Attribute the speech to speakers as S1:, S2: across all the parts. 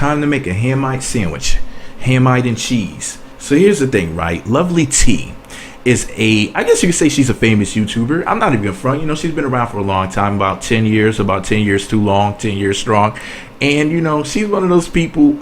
S1: Time to make a Hamite sandwich. Hamite and cheese. So here's the thing, right? Lovely T is I guess you could say she's a famous YouTuber. I'm not even gonna front, she's been around for a long time, about 10 years too long, 10 years strong. And, she's one of those people,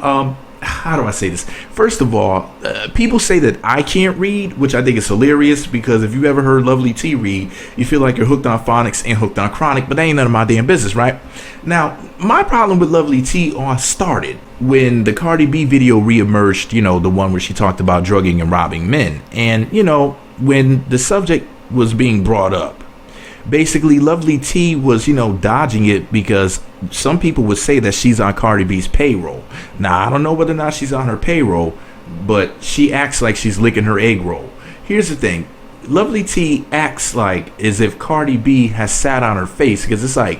S1: how do I say this? First of all, people say that I can't read, which I think is hilarious, because if you ever heard Lovely T read, you feel like you're hooked on phonics and hooked on chronic, but that ain't none of my damn business, right? Now, my problem with Lovely T all started when the Cardi B video reemerged, the one where she talked about drugging and robbing men. And, when the subject was being brought up, basically Lovely T was, dodging it because some people would say that she's on Cardi B's payroll. Now, I don't know whether or not she's on her payroll, but she acts like she's licking her egg roll. Here's the thing. Lovely T acts like as if Cardi B has sat on her face, because it's like,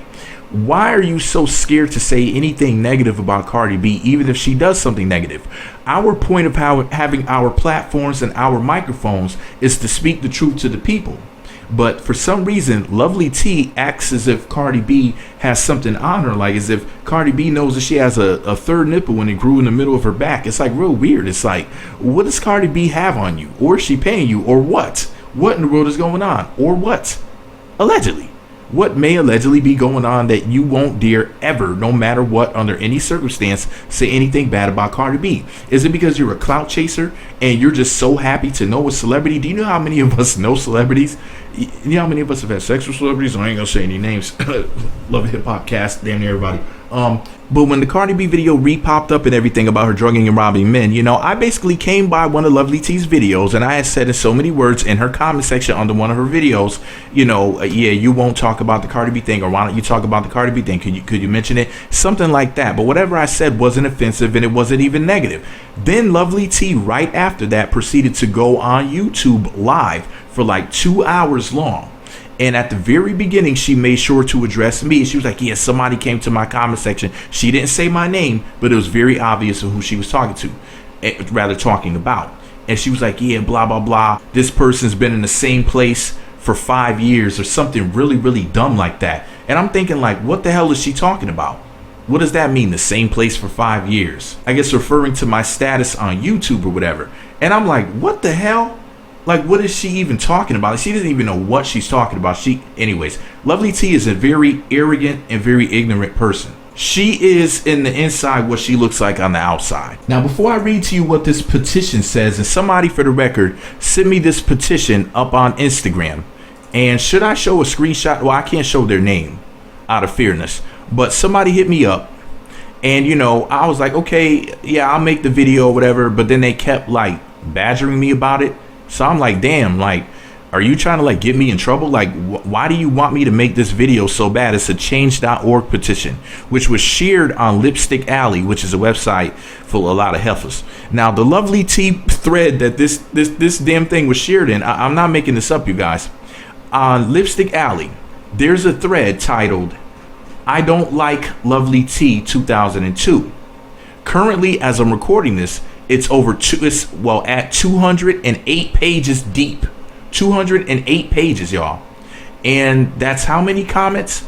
S1: why are you so scared to say anything negative about Cardi B, even if she does something negative? Our point of having our platforms and our microphones is to speak the truth to the people. But for some reason, Lovely T acts as if Cardi B has something on her, like as if Cardi B knows that she has a third nipple when it grew in the middle of her back. It's like real weird. It's like, what does Cardi B have on you? Or is she paying you? Or what? What in the world is going on? Or what? Allegedly. What may allegedly be going on that you won't dare ever, no matter what, under any circumstance, say anything bad about Cardi B? Is it because you're a clout chaser and you're just so happy to know a celebrity? Do you know how many of us know celebrities? You know how many of us have had sex with celebrities? I ain't gonna say any names. Love Hip Hop Cast, damn near everybody. But when the Cardi B video re-popped up and everything about her drugging and robbing men, I basically came by one of Lovely T's videos, and I had said in so many words in her comment section under one of her videos, yeah, you won't talk about the Cardi B thing, or why don't you talk about the Cardi B thing? Could you mention it? Something like that. But whatever I said wasn't offensive, and it wasn't even negative. Then Lovely T right after that proceeded to go on YouTube live for like 2 hours long. And at the very beginning, she made sure to address me. She was like, yeah, somebody came to my comment section. She didn't say my name, but it was very obvious of who she was talking about. And she was like, yeah, blah, blah, blah. This person's been in the same place for 5 years or something really, really dumb like that. And I'm thinking, like, what the hell is she talking about? What does that mean, the same place for 5 years? I guess referring to my status on YouTube or whatever. And I'm like, what the hell? Like, what is she even talking about? She doesn't even know what she's talking about. Anyways, Lovely T is a very arrogant and very ignorant person. She is in the inside what she looks like on the outside. Now, before I read to you what this petition says, and somebody for the record, send me this petition up on Instagram. And should I show a screenshot? Well, I can't show their name out of fairness, but somebody hit me up. And, I was like, okay, yeah, I'll make the video or whatever. But then they kept like badgering me about it. So I'm like, damn, like, are you trying to like get me in trouble? Like, why do you want me to make this video so bad? It's a change.org petition, which was shared on Lipstick Alley, which is a website for a lot of heifers. Now, the Lovely T thread that this damn thing was shared in, I'm not making this up, you guys. On Lipstick Alley, there's a thread titled, I don't like Lovely T 2002. Currently, as I'm recording this, it's at 208 pages deep. 208 pages, y'all. And that's how many comments?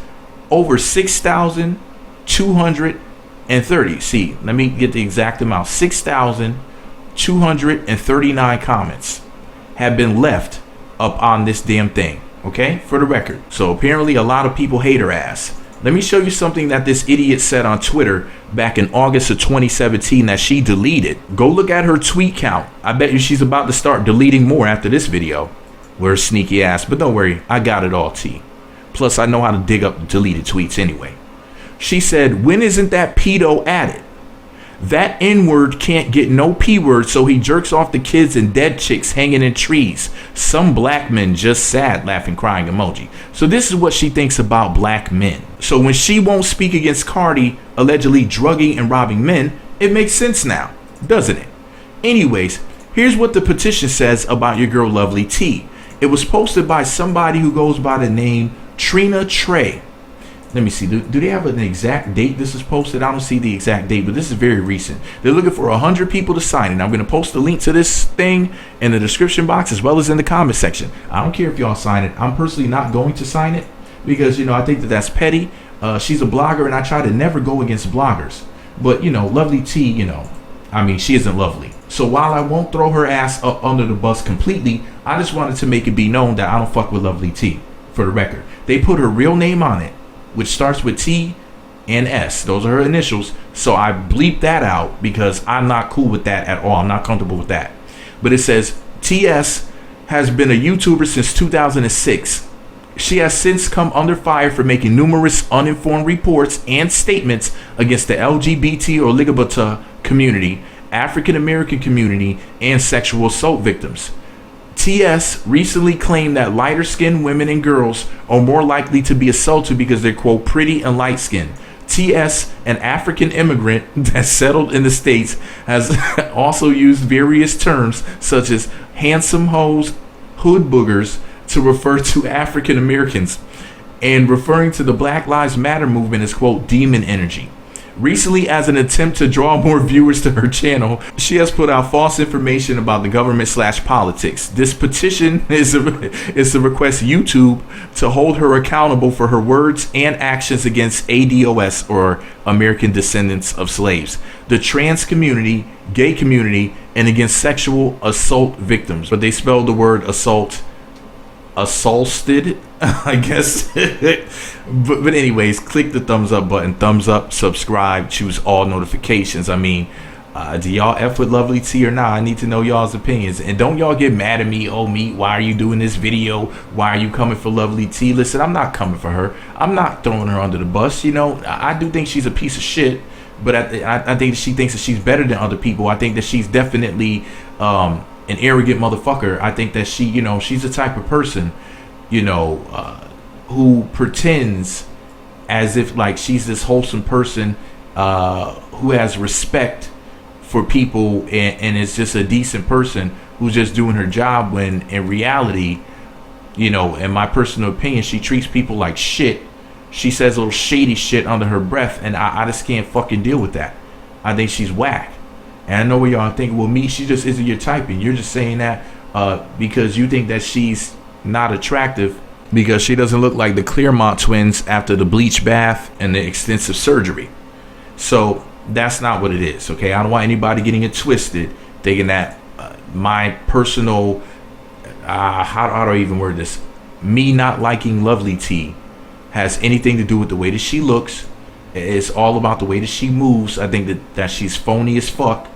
S1: Over 6,230. See, let me get the exact amount. 6,239 comments have been left up on this damn thing. Okay, for the record. So apparently a lot of people hate her ass. Let me show you something that this idiot said on Twitter back in August of 2017 that she deleted. Go look at her tweet count. I bet you she's about to start deleting more after this video. We're sneaky ass, but don't worry, I got it all, T. Plus, I know how to dig up deleted tweets anyway. She said, when isn't that pedo added? That N-word can't get no P-word, so he jerks off the kids and dead chicks hanging in trees. Some black men just sad, laughing, crying emoji. So this is what she thinks about black men. So when she won't speak against Cardi allegedly drugging and robbing men, it makes sense now, doesn't it? Anyways, here's what the petition says about your girl Lovely T. It was posted by somebody who goes by the name Trina Trey. Let me see. Do they have an exact date this is posted? I don't see the exact date, but this is very recent. They're looking for 100 people to sign it. I'm going to post a link to this thing in the description box as well as in the comment section. I don't care if y'all sign it. I'm personally not going to sign it because, I think that's petty. She's a blogger, and I try to never go against bloggers But, Lovely T, I mean, she isn't lovely. So while I won't throw her ass up under the bus completely, I just wanted to make it be known that I don't fuck with Lovely T, for the record. They put her real name on it, which starts with T and S. Those are her initials. So I bleeped that out because I'm not cool with that at all. I'm not comfortable with that. But it says TS has been a YouTuber since 2006. She has since come under fire for making numerous uninformed reports and statements against the LGBT or LGBT community, African American community, and sexual assault victims. TS recently claimed that lighter skinned women and girls are more likely to be assaulted because they're, quote, pretty and light skinned. TS, an African immigrant that settled in the States, has also used various terms such as handsome hoes, hood boogers to refer to African Americans, and referring to the Black Lives Matter movement as, quote, demon energy. Recently, as an attempt to draw more viewers to her channel, she has put out false information about the government/politics. This petition is to request YouTube to hold her accountable for her words and actions against ADOS, or American Descendants of Slaves, the trans community, gay community, and against sexual assault victims. But they spelled the word assaulted, I guess. but anyways, click the thumbs up button, thumbs up, subscribe, choose all notifications. I mean, do y'all F with Lovely T or not? I need to know y'all's opinions. And don't y'all get mad at me. Oh, me, why are you doing this video? Why are you coming for Lovely T? Listen, I'm not coming for her. I'm not throwing her under the bus. I do think she's a piece of shit, but I think she thinks that she's better than other people. I think that she's definitely an arrogant motherfucker. I think that she's the type of person, who pretends as if like she's this wholesome person who has respect for people and is just a decent person who's just doing her job, when in reality, in my personal opinion, she treats people like shit. She says little shady shit under her breath, and I just can't fucking deal with that. I think she's whack. And I know what y'all think, well, me, she just isn't your type, and you're just saying that because you think that she's not attractive because she doesn't look like the Claremont twins after the bleach bath and the extensive surgery. So that's not what it is, okay? I don't want anybody getting it twisted, thinking that my personal, how do I even word this? Me not liking Lovely T has anything to do with the way that she looks. It's all about the way that she moves. I think that she's phony as fuck.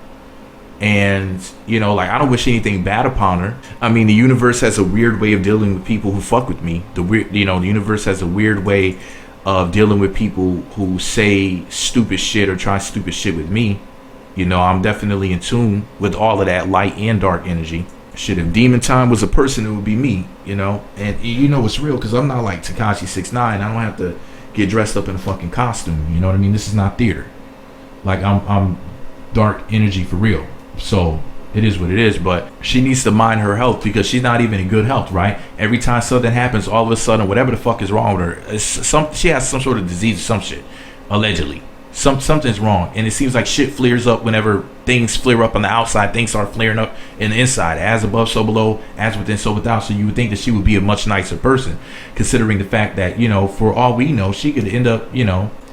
S1: And, I don't wish anything bad upon her. I mean, the universe has a weird way of dealing with people who fuck with me. The universe has a weird way of dealing with people who say stupid shit or try stupid shit with me. I'm definitely in tune with all of that light and dark energy. Shit, if Demon Time was a person, it would be me, And it's real, because I'm not like Tekashi 6ix9ine. I don't have to get dressed up in a fucking costume. You know what I mean? This is not theater. Like, I'm dark energy for real. So it is what it is. But she needs to mind her health, because she's not even in good health, right? Every time something happens, all of a sudden, whatever the fuck is wrong with her, she has some sort of disease or some shit, allegedly. Something's wrong, and it seems like shit flares up whenever things flare up on the outside. Things start flaring up in the inside. As above, so below. As within, so without. So you would think that she would be a much nicer person, considering the fact that, for all we know, she could end up,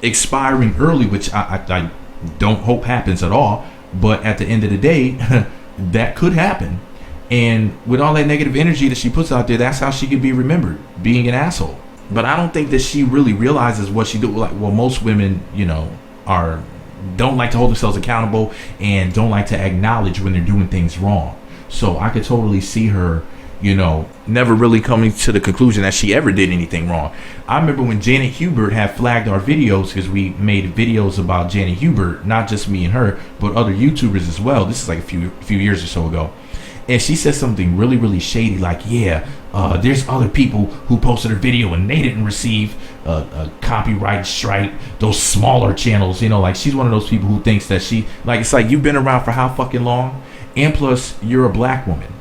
S1: expiring early, which I don't hope happens at all. But at the end of the day, that could happen. And with all that negative energy that she puts out there, that's how she could be remembered, being an asshole. But I don't think that she really realizes what she do. Like, well, most women, don't like to hold themselves accountable and don't like to acknowledge when they're doing things wrong. So I could totally see her, never really coming to the conclusion that she ever did anything wrong. I remember when Janet Hubert had flagged our videos, because we made videos about Janet Hubert, not just me and her, but other YouTubers as well. This is like a few years or so ago. And she said something really, really shady, like, there's other people who posted her video and they didn't receive a copyright strike, those smaller channels, like she's one of those people who thinks that it's like, you've been around for how fucking long? And plus, you're a black woman.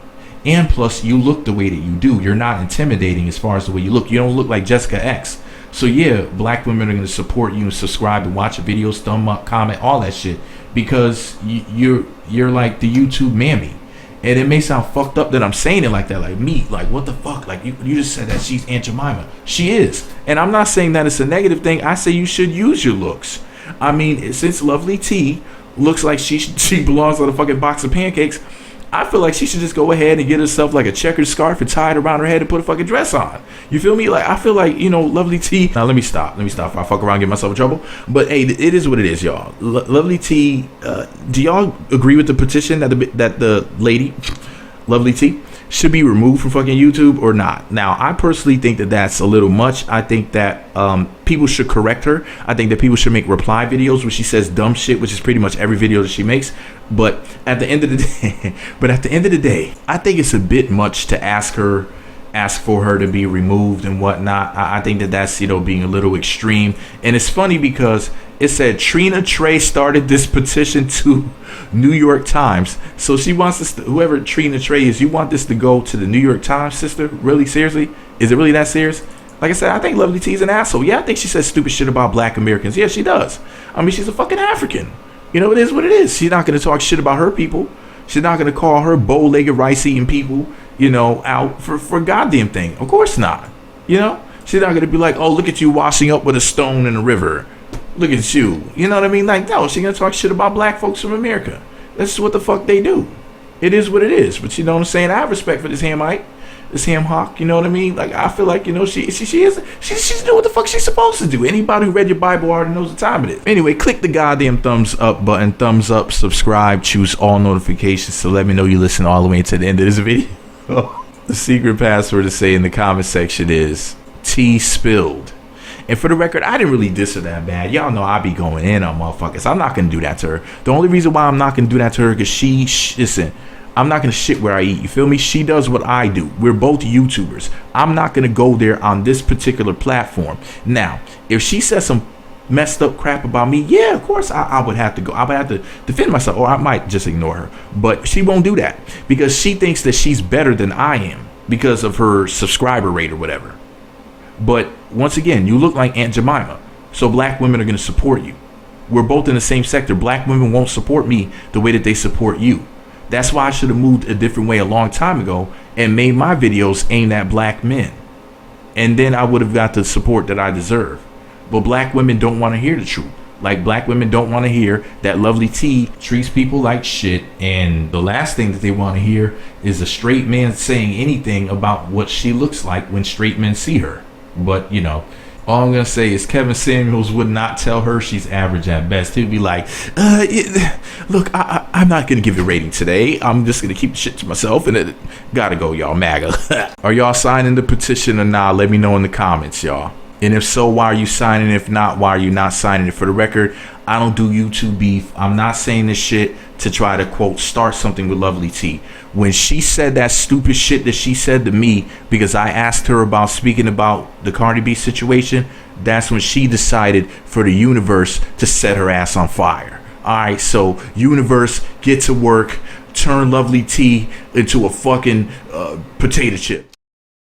S1: And plus, you look the way that you do. You're not intimidating as far as the way you look. You don't look like Jessica X. So yeah, black women are going to support you and subscribe and watch your videos, thumb up, comment, all that shit, because you're like the YouTube mammy. And it may sound fucked up that I'm saying it like that, like me, like what the fuck, like you just said that she's Aunt Jemima. She is. And I'm not saying that it's a negative thing. I say you should use your looks. I mean, since Lovely T looks like she belongs on a fucking box of pancakes, I feel like she should just go ahead and get herself like a checkered scarf and tie it around her head and put a fucking dress on. You feel me? Like, I feel like, you know, Lovely T. Now, let me stop. If I fuck around and get myself in trouble. But, hey, it is what it is, y'all. Lovely T, do y'all agree with the petition that the lady, Lovely T, should be removed from fucking YouTube or not? Now, I personally think that that's a little much. I think that people should correct her. I think that people should make reply videos where she says dumb shit, which is pretty much every video that she makes. But at the end of the day, I think it's a bit much to ask for her to be removed and whatnot. I think that that's, you know, being a little extreme. And it's funny because it said Trina Trey started this petition to New York Times. So she wants this to, whoever Trina Trey is, you want this to go to the New York Times, sister? Really? Seriously? Is it really that serious? Like I said, I think Lovely T is an asshole. Yeah, I think she says stupid shit about black Americans. Yeah, she does. I mean, she's a fucking African. You know, it is what it is. She's not going to talk shit about her people. She's not going to call her bow-legged rice-eating people, you know, out for goddamn thing. Of course not. You know? She's not going to be like, oh, look at you washing up with a stone in a river. Look at you. You know what I mean? Like, no, she's going to talk shit about black folks from America. That's what the fuck they do. It is what it is. But you know what I'm saying? I have respect for this Hamite. This ham hock, you know what I mean? Like, I feel like, you know, she's doing what the fuck she's supposed to do. Anybody who read your Bible already knows the time it is. Anyway, click the goddamn thumbs up button, thumbs up, subscribe, choose all notifications to let me know you listen all the way to the end of this video. The secret password to say in the comment section is T spilled. And for the record, I didn't really diss her that bad. Y'all know I be going in on motherfuckers. I'm not gonna do that to her. The only reason why I'm not gonna do that to her because listen, I'm not going to shit where I eat. You feel me? She does what I do. We're both YouTubers. I'm not going to go there on this particular platform. Now, if she says some messed up crap about me, yeah, of course I would have to go. I would have to defend myself, or I might just ignore her. But she won't do that because she thinks that she's better than I am because of her subscriber rate or whatever. But once again, you look like Aunt Jemima. So black women are going to support you. We're both in the same sector. Black women won't support me the way that they support you. That's why I should have moved a different way a long time ago and made my videos aimed at black men. And then I would have got the support that I deserve. But black women don't want to hear the truth. Like, black women don't want to hear that Lovely T treats people like shit. And the last thing that they want to hear is a straight man saying anything about what she looks like when straight men see her. But, you know, all I'm going to say is Kevin Samuels would not tell her she's average at best. He'd be like, look, I'm not going to give you a rating today. I'm just going to keep the shit to myself. And it gotta go, y'all, MAGA. Are y'all signing the petition or not? Let me know in the comments, y'all. And if so, why are you signing? If not, why are you not signing it? For the record, I don't do YouTube beef. I'm not saying this shit to try to, quote, start something with Lovely T. When she said that stupid shit that she said to me because I asked her about speaking about the Cardi B situation, that's when she decided for the universe to set her ass on fire. All right, so universe, get to work, turn Lovely T into a fucking potato chip.